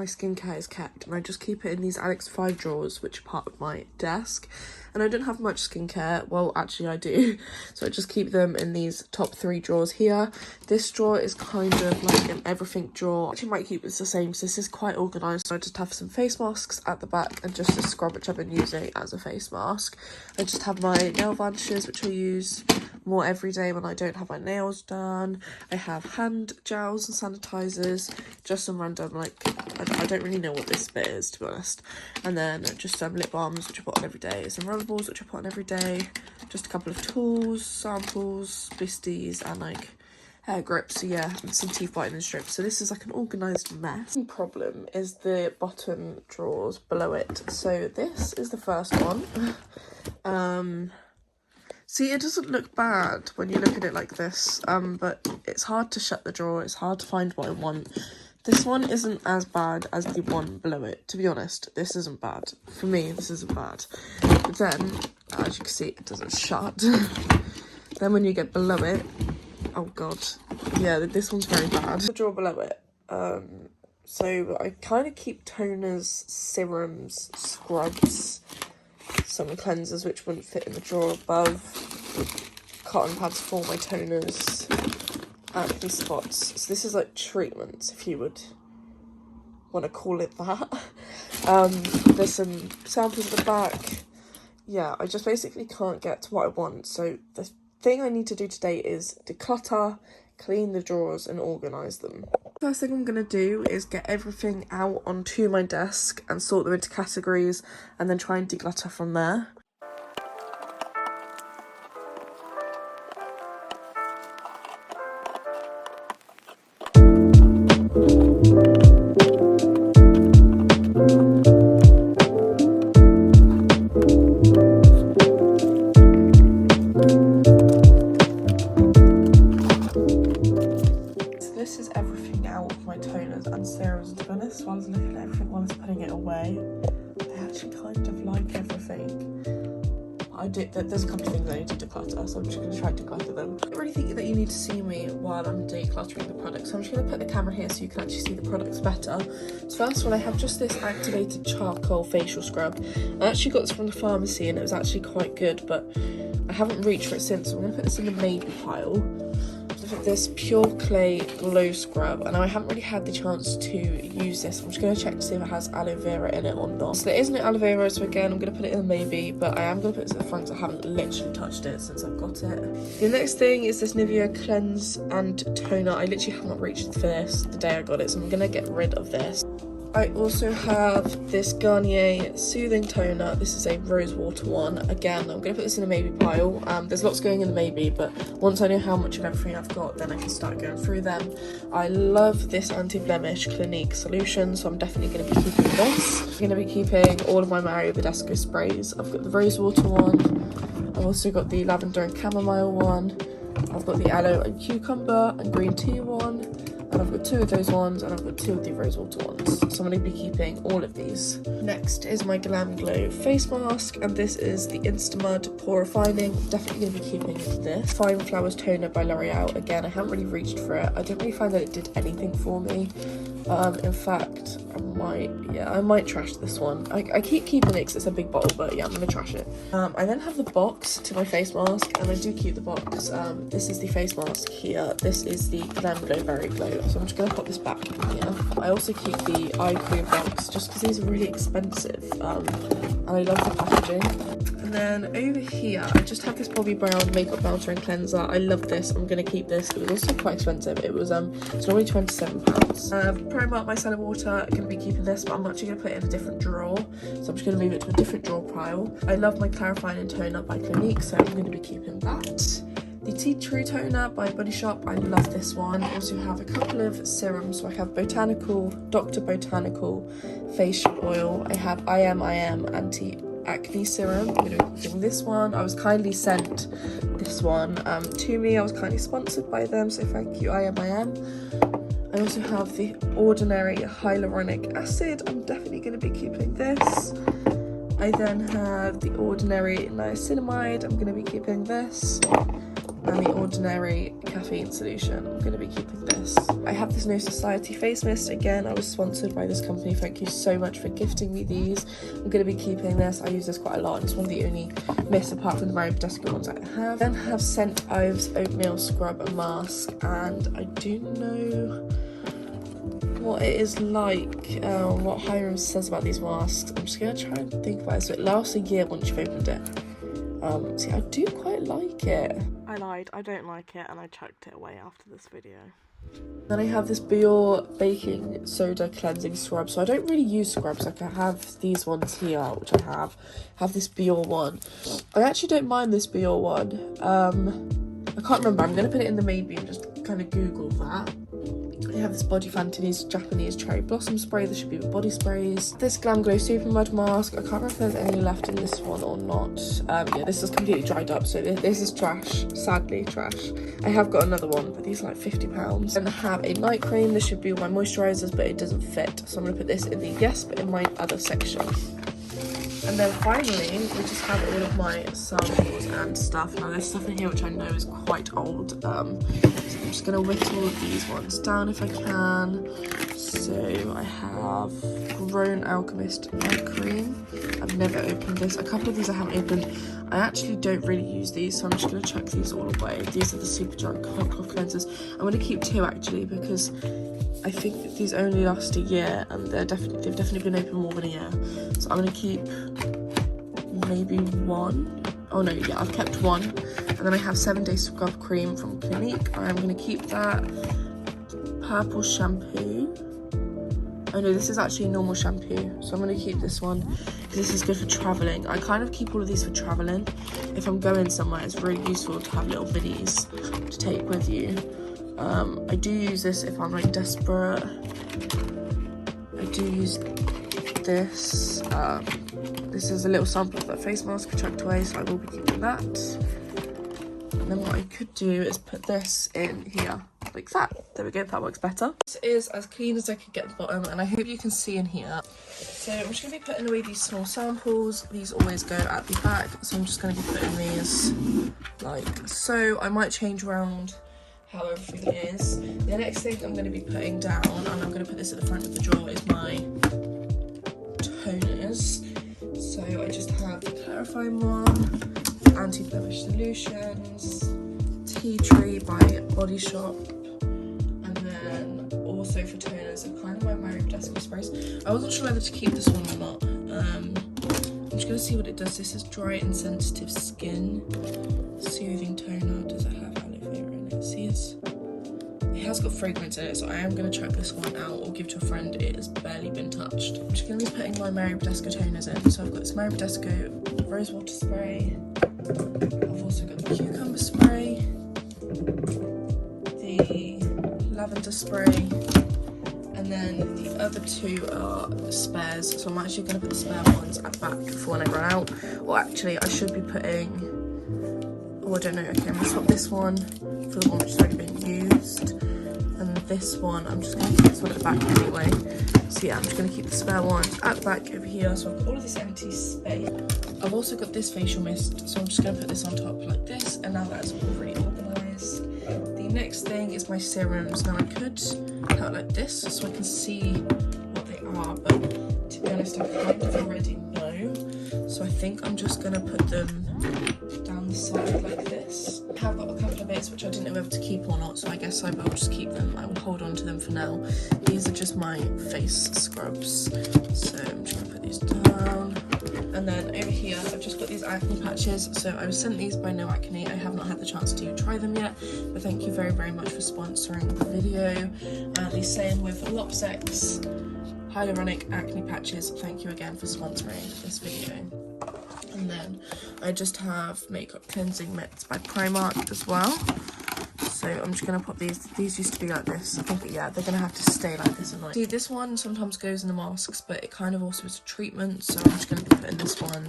skincare is kept, and I just keep it in these Alex 5 drawers, which are part of my desk. And I don't have much skincare. Well, actually I do. So I just keep them in these top 3 drawers here. This drawer is kind of like an everything drawer. I actually might keep this the same, so this is quite organised. So I just have some face masks at the back and just a scrub, which I've been using as a face mask. I just have my nail varnishes, which I use more every day when I don't have my nails done. I have hand gels and sanitizers, just some random, like, I don't really know what this bit is, to be honest. And then just some lip balms, which I put on every day, some rollerballs, which I put on every day, just a couple of tools, samples, bisties, and like hair grips, so yeah, and some teeth whitening strips. So this is like an organised mess. The problem is the bottom drawers below it. So this is the first one. See, it doesn't look bad when you look at it like this, but it's hard to shut the drawer, it's hard to find what I want. This one isn't as bad as the one below it, to be honest. This isn't bad. For me, this isn't bad. But then, as you can see, it doesn't shut. Then when you get below it, oh god, yeah, this one's very bad. The drawer below it, so I kind of keep toners, serums, scrubs, some cleansers which wouldn't fit in the drawer above, cotton pads for my toners, acne spots. So this is like treatments, if you would want to call it that. There's some samples at the back. Yeah, I just basically can't get to what I want. So the thing I need to do today is declutter, clean the drawers and organise them. First thing I'm going to do is get everything out onto my desk and sort them into categories, and then try and declutter from there. This is everything out of my toners and serums, to be honest. While I was looking at everything while I was putting it away, I actually kind of like everything. There's a couple of things I need to declutter, so I'm just going to try to declutter them. I don't really think that you need to see me while I'm decluttering the products, so I'm just going to put the camera here so you can actually see the products better. So first of all, I have just this activated charcoal facial scrub. I actually got this from the pharmacy and it was actually quite good, but I haven't reached for it since, so I'm going to put this in the maybe pile. This Pure Clay Glow Scrub, and I haven't really had the chance to use this. I'm just going to check to see if it has aloe vera in it or not. So there is no aloe vera, so again I'm going to put it in a maybe, but I am going to put this at the front because I haven't literally touched it since I've got it. The next thing is this Nivea Cleanse and Toner. I literally have not reached for this the day I got it, so I'm going to get rid of this. I also have this Garnier Soothing Toner. This is a rose water one. Again, I'm going to put this in a maybe pile. There's lots going in the maybe, but once I know how much of everything I've got, then I can start going through them. I love this anti-blemish Clinique solution, so I'm definitely going to be keeping this. I'm going to be keeping all of my Mario Badescu sprays. I've got the rose water one. I've also got the lavender and chamomile one. I've got the aloe and cucumber and green tea one. And I've got 2 of those ones, and I've got 2 of the rose water ones. So I'm going to be keeping all of these. Next is my Glam Glow face mask, and this is the Instamud Pore Refining. Definitely going to be keeping this. Fine Flowers Toner by L'Oreal. Again, I haven't really reached for it. I didn't really find that it did anything for me. In fact, I might trash this one. I keep keeping it because it's a big bottle, but yeah, I'm going to trash it. I then have the box to my face mask, and I do keep the box. This is the face mask here. This is the Glam Glow Berry Glow. So I'm just going to put this back in here. I also keep the eye cream box just because these are really expensive, and I love the packaging. And then over here, I just have this Bobbi Brown Makeup Melter and Cleanser. I love this. I'm going to keep this. It was also quite expensive. It was it's normally £27. Primark Micellar Water. I'm going to be keeping this, but I'm actually going to put it in a different drawer. So I'm just going to move it to a different drawer pile. I love my Clarifying and Toner by Clinique, so I'm going to be keeping that. The Tea Tree Toner by Body Shop, I love this one. I also have a couple of serums. So I have Dr. Botanical Facial Oil. I have I Am Anti-Acne Serum. I'm going to be using this one. I was kindly sent this one to me. I was kindly sponsored by them, so thank you, I Am. I also have the Ordinary Hyaluronic Acid. I'm definitely going to be keeping this. I then have the Ordinary Niacinamide. I'm going to be keeping this. and the ordinary caffeine solution. I'm going to be keeping this. I have this No Society face mist. Again, I was sponsored by this company. Thank you so much for gifting me these. I'm going to be keeping this. I use this quite a lot. It's one of the only mists apart from the Mario Badescu ones I have. Then have St. Ives Oatmeal Scrub and Mask, and I do know what it is like, what Hiram says about these masks. I'm just going to try and think about it. So it lasts a year once you've opened it. See, I do quite like it. I lied, I don't like it, and I chucked it away after this video. Then I have this Biore baking soda cleansing scrub. So I don't really use scrubs. Like, I have these ones here, which I have this Biore one. I actually don't mind this Biore one. I can't remember. I'm going to put it in the maybe and just kind of Google that. I have this Body Fantasy Japanese Cherry Blossom Spray. This should be with body sprays. This Glam Glow Super Mud Mask. I can't remember if there's any left in this one or not. Yeah, this is completely dried up, so this is trash. Sadly, trash. I have got another one, but these are like £50. And I have a night cream. This should be with my moisturizers, but it doesn't fit. So I'm going to put this in the yes, but in my other section. And then finally, we just have all of my samples and stuff. Now there's stuff in here which I know is quite old. So I'm just going to whittle these ones down if I can. So I have Grown Alchemist Night Cream. I've never opened this. A couple of these I haven't opened. I actually don't really use these, so I'm just going to chuck these all away. These are the Super Dry Hot Cloth Cleansers. I'm going to keep 2 actually, because I think that these only last a year, and they've definitely been open more than a year. So I'm going to keep maybe 1. Oh no, yeah, I've kept 1. And then I have 7-Day Scrub Cream from Clinique. I'm going to keep that. Purple shampoo. Oh no, this is actually a normal shampoo, so I'm going to keep this one because this is good for travelling. I kind of keep all of these for travelling. If I'm going somewhere, it's really useful to have little minis to take with you. I do use this if I'm like desperate. I do use this. This is a little sample of that face mask I chucked away, so I will be keeping that. And then what I could do is put this in here, like that. There we go, that works better. This is as clean as I could get at the bottom, and I hope you can see in here. So I'm just going to be putting away these small samples. These always go at the back, so I'm just going to be putting these like so. I might change around how everything is. The next thing I'm going to be putting down, and I'm going to put this at the front of the drawer, is my toners. So I just have the clarifying one, Anti-Blemish Solutions, Tea Tree by Body Shop, and then also for toners, I kind of like my Badescu sprays. I wasn't sure whether to keep this one or not. I'm just going to see what it does. This is Dry and Sensitive Skin Soothing Toner. Does it have aloe vera in it? See, it has got fragrance in it, so I am going to chuck this one out or give to a friend. It has barely been touched. I'm just going to be putting my Mario Badescu toners in. So I've got this Mario Badescu Rose Water Spray. I've also got the Cucumber Spray, the Lavender Spray, and then the other 2 are spares. So I'm actually going to put the spare ones at the back for when I run out. Or actually, I should be putting... Oh, I don't know. Okay, I'm going to swap this one for the one which has already been used. And this one, I'm just going to keep this one at the back anyway. So yeah, I'm just going to keep the spare ones at the back over here. So I've got all of this empty space. I've also got this facial mist, so I'm just going to put this on top like this. And now that's all really organised. The next thing is my serums. Now I could put it like this so I can see what they are. But to be honest, I kind of already know. So I think I'm just going to put them down the side like this. I have got a couple of bits which I didn't know whether to keep or not, so I guess I will just keep them. I will hold on to them for now. These are just my face scrubs. So I'm just going to put these down. And then over here, I've just got these acne patches. So I was sent these by No Acne. I have not had the chance to try them yet, but thank you very, very much for sponsoring the video. The same with Lopsex Hyaluronic Acne Patches. Thank you again for sponsoring this video. And then I just have Makeup Cleansing Mitts by Primark as well. So I'm just going to put these used to be like this. I think, yeah, they're going to have to stay like this. See, this one sometimes goes in the masks, but it kind of also is a treatment. So I'm just going to be putting this one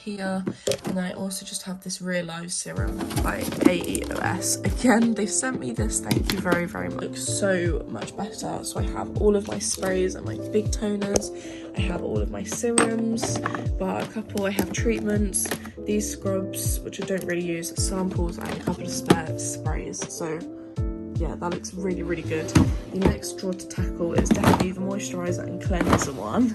here. And then I also just have this Real Life serum by AEOS. Again, they've sent me this, thank you very, very much. It looks so much better. So I have all of my sprays and my big toners. I have all of my serums, but a couple I have treatments, these scrubs, which I don't really use, samples, and a couple of spare sprays. So yeah, that looks really, really good. The next drawer to tackle is definitely the moisturizer and cleanser one.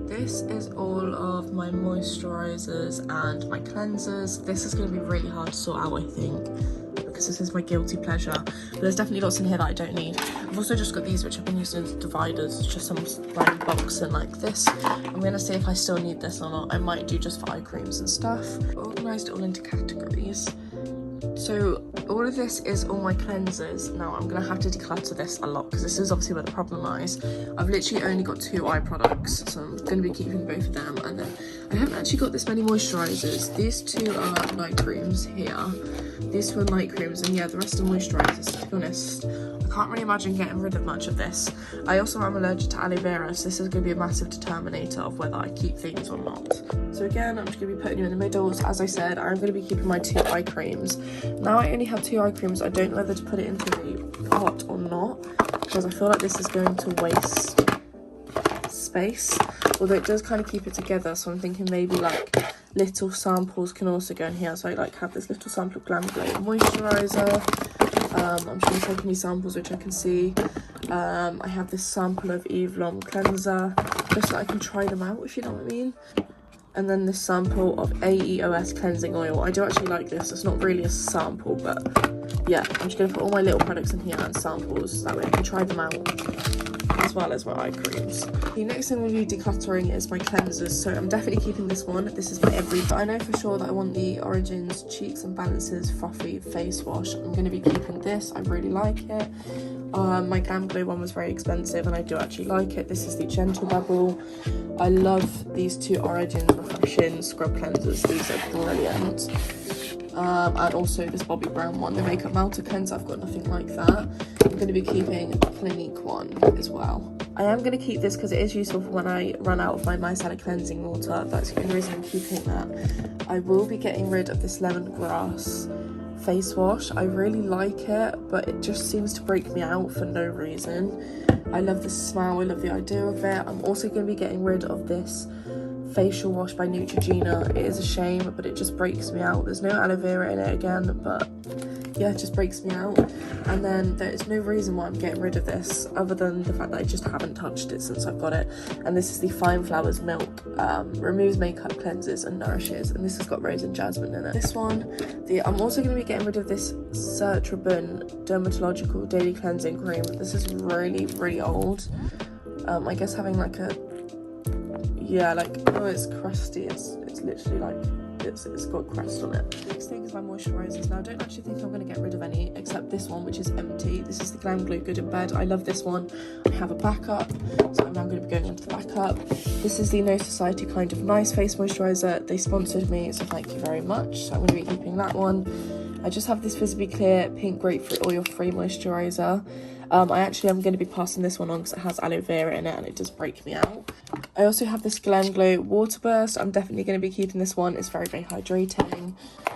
This is all of my moisturizers and my cleansers. This is going to be really hard to sort out, I think, because this is my guilty pleasure. But there's definitely lots in here that I don't need. I've also just got these, which I've been using as dividers, just some random box and like this. I'm going to see if I still need this or not. I might do just for eye creams and stuff. I've organised it all into categories. So all of this is all my cleansers. Now I'm going to have to declutter this a lot because this is obviously where the problem lies. I've literally only got 2 eye products, so I'm going to be keeping both of them. And then I haven't actually got this many moisturisers. These 2 are night creams here. These 2 are night creams, and yeah, the rest are moisturisers, to be honest. I can't really imagine getting rid of much of this. I also am allergic to aloe vera, so this is going to be a massive determinator of whether I keep things or not. So again, I'm just going to be putting you in the middle. So as I said, I'm going to be keeping my 2 eye creams. Now I only have 2 eye creams. I don't know whether to put it into the pot or not, because I feel like this is going to waste space. Although it does kind of keep it together, so I'm thinking maybe like little samples can also go in here. So I like have this little sample of Glam Glow moisturizer. I'm just going to take any samples which I can see. I have this sample of Eve Lom cleanser, just so I can try them out, if you know what I mean. And then this sample of AEOS cleansing oil. I do actually like this. It's not really a sample, but yeah, I'm just going to put all my little products in here and samples. That way I can try them out, as well as my eye creams. The next thing we'll be decluttering is my cleansers. So I'm definitely keeping this one. This is my but I know for sure that I want the Origins Cheeks and Balances Frothy Face Wash. I'm going to be keeping this. I really like it. My Glam Glow one was very expensive and I do actually like it. This is the Gentle Bubble. I love these 2 Origins Refreshing Scrub Cleansers. These are brilliant. And also this Bobbi Brown one, the Makeup Melter Cleanser. I've got nothing like that. I'm going to be keeping a Clinique one as well. I am going to keep this because it is useful for when I run out of my micellar cleansing water. That's the only reason I'm keeping that. I will be getting rid of this lemongrass face wash. I really like it, but it just seems to break me out for no reason. I love the smell, I love the idea of it. I'm also going to be getting rid of this facial wash by Neutrogena. It is a shame, but it just breaks me out. There's no aloe vera in it again, but yeah, it just breaks me out. And then there is no reason why I'm getting rid of this other than the fact that I just haven't touched it since I've got it. And this is the Fine Flowers Milk, removes makeup, cleanses and nourishes, and this has got rose and jasmine in it. This one, I'm also going to be getting rid of this Cetrabun Dermatological Daily Cleansing Cream. This is really, really old. I guess having like a, yeah, like, oh, it's crusty. It's literally like, it's got crust on it. Next thing is my moisturisers. Now I don't actually think I'm going to get rid of any except this one, which is empty. This is the Glam Glow Good in Bed. I love this one. I have a backup, so I'm now going to be going into the backup. This is the No Society Kind of Nice Face Moisturiser. They sponsored me, so thank you very much. So I'm going to be keeping that one. I just have this Visibly Clear Pink Grapefruit Oil Free Moisturiser. I actually am going to be passing this one on because it has aloe vera in it and it does break me out. I also have this Glam Glow Water Burst. I'm definitely going to be keeping this one. It's very, very hydrating.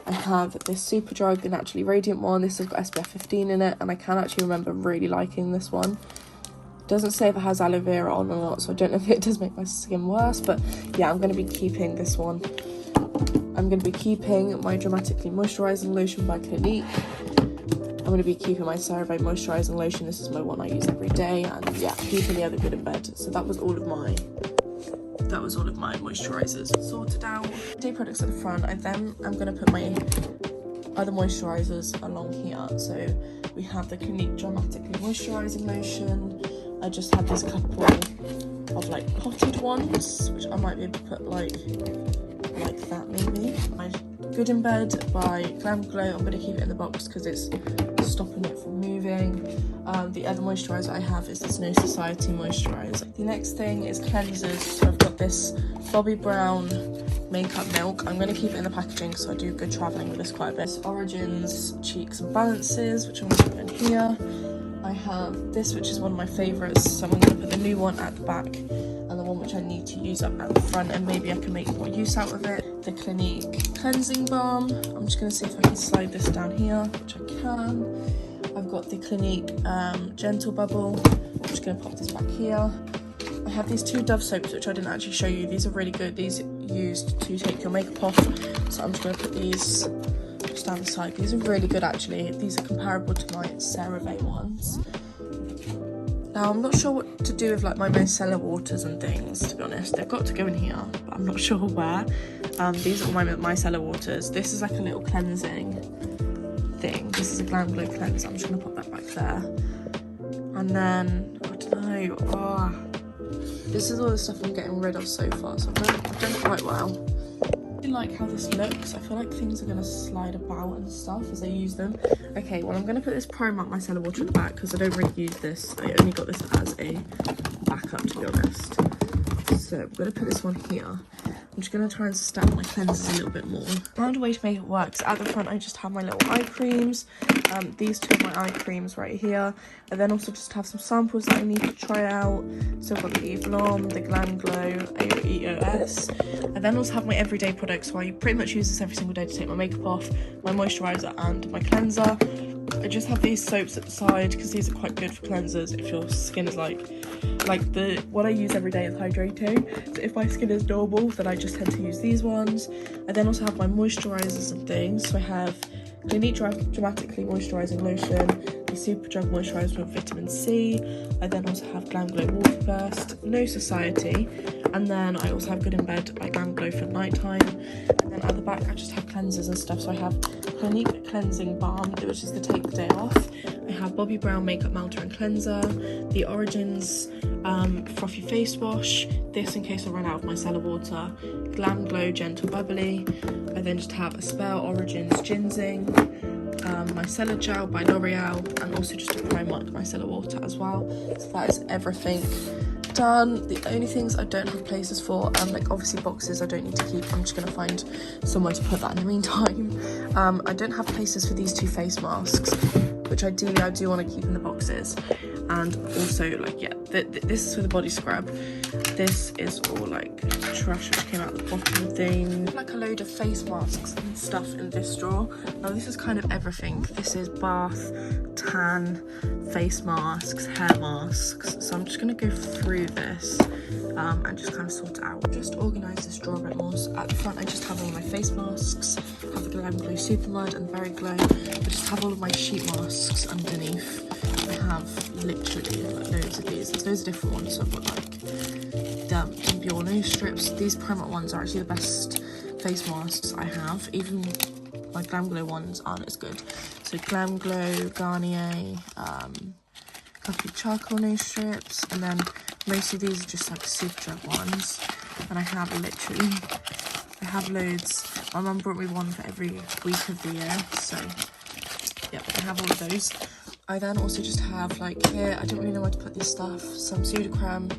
I have this Superdrug, the Naturally Radiant one. This has got SPF 15 in it, and I can actually remember really liking this one. It doesn't say if it has aloe vera on or not, so I don't know if it does make my skin worse, but yeah, I'm going to be keeping this one. I'm going to be keeping my Dramatically Moisturising Lotion by Clinique. I'm going to be keeping my CeraVe Moisturising Lotion. This is my one I use every day, and yeah, keeping the other Good in Bed. So that was all of my moisturisers sorted out. Day products at the front. I'm going to put my other moisturisers along here. So we have the Clinique Dramatically Moisturising Lotion. I just have this couple of like potted ones, which I might be able to put like like that maybe. My Good in Bed by Glam Glow, I'm going to keep it in the box because it's stopping it from moving. The other moisturiser I have is this No Society moisturiser. The next thing is cleansers. So I've got this Bobbi Brown Makeup Milk. I'm going to keep it in the packaging because I do good travelling with this quite a bit. Origins Cheeks and Balances, which I'm going to put in here. I have this, which is one of my favourites, so I'm going to put the new one at the back and the one which I need to use up at the front, and maybe I can make more use out of it. The Clinique Cleansing Balm. I'm just going to see if I can slide this down here, which I can. I've got the Clinique Gentle Bubble. I'm just going to pop this back here. I have these two Dove soaps, which I didn't actually show you. These are really good. These are used to take your makeup off, so I'm just going to put these just down the side. These are really good actually. These are comparable to my CeraVe ones. Now I'm not sure what to do with like my micellar waters and things, to be honest. They've got to go in here, but I'm not sure where. These are my micellar waters. This is like a little cleansing thing. This is a Glam Glow cleanser. I'm just going to pop that back there. And then, I don't know, this is all the stuff I'm getting rid of so far, so I've done quite well. I really like how this looks. I feel like things are going to slide about and stuff as I use them. Okay, well I'm going to put this Primark micellar water at the back because I don't really use this. I only got this as a backup, to be honest. So I'm going to put this one here. I'm just going to try and stack my cleansers a little bit more. I found a way to make it work. So at the front I just have my little eye creams. These two are my eye creams right here. I then also just have some samples that I need to try out. So I've got the Eve Lom, the Glam Glow, EOS. I then also have my everyday products, so I pretty much use this every single day to take my makeup off, my moisturiser and my cleanser. I just have these soaps at the side because these are quite good for cleansers if your skin is like what I use every day is hydrating. So if my skin is normal, then I just tend to use these ones. I then also have my moisturisers and things. So I have Clinique Dramatically Moisturising Lotion, the Superdrug Moisturiser with Vitamin C. I then also have Glam Glow Water Burst, No Society, and then I also have Good in Bed by Glam Glow for nighttime. And then at the back I just have cleansers and stuff. So I have Clinique Cleansing Balm, which is the Take the Day Off. I have Bobbi Brown Makeup Melter and Cleanser, the Origins Frothy Face Wash, this in case I run out of micellar water, Glam Glow Gentle Bubbly. I then just have a spare Origins Ginseng, micellar gel by L'Oreal, and also just a Primark micellar water as well. So that is everything done. The only things I don't have places for, like obviously boxes I don't need to keep. I'm just going to find somewhere to put that in the meantime. I don't have places for these two face masks, which ideally I do want to keep in the boxes. And also, like, yeah, this is for the body scrub. This is all like trash which came out the bottom of things. Like a load of face masks and stuff in this drawer. Now this is kind of everything. This is bath, tan, face masks, hair masks. So I'm just going to go through this and just kind of sort it out. Just organise this drawer a bit more. So at the front I just have all my face masks. I have the Glam Glow Super Mud and Very Glow. I just have all of my sheet masks underneath. I have literally like loads of these. There's loads of different ones. So I've got like the Pure nose strips. These Primark ones are actually the best face masks I have. Even my Glam Glow ones aren't as good. So Glam Glow, Garnier, couple of charcoal nose strips, and then most of these are just like Superdrug ones. And I have loads. My mum brought me one for every week of the year, so yeah, I have all of those. I then also just have, like, here, I don't really know where to put this stuff, some Pseudocreme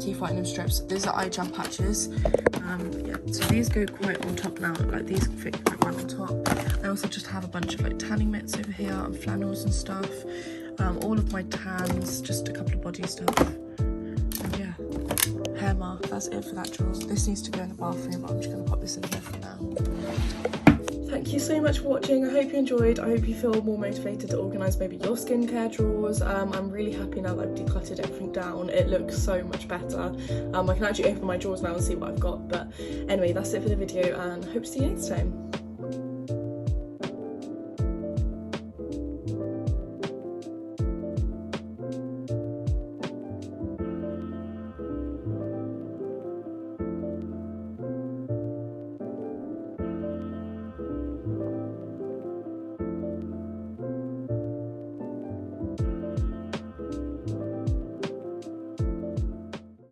teeth whitening strips. These are eye gel patches. Yeah, so these go quite on top now, like these fit quite well on top. I also just have a bunch of like tanning mitts over here and flannels and stuff. All of my tans, just a couple of body stuff. And yeah, hair mask, that's it for that drawer. This needs to go in the bathroom, but I'm just going to pop this in here for now. Thank you so much for watching. I hope you enjoyed. I hope you feel more motivated to organise maybe your skincare drawers. I'm really happy now that I've decluttered everything down. It looks so much better. I can actually open my drawers now and see what I've got. But anyway, that's it for the video, and hope to see you next time.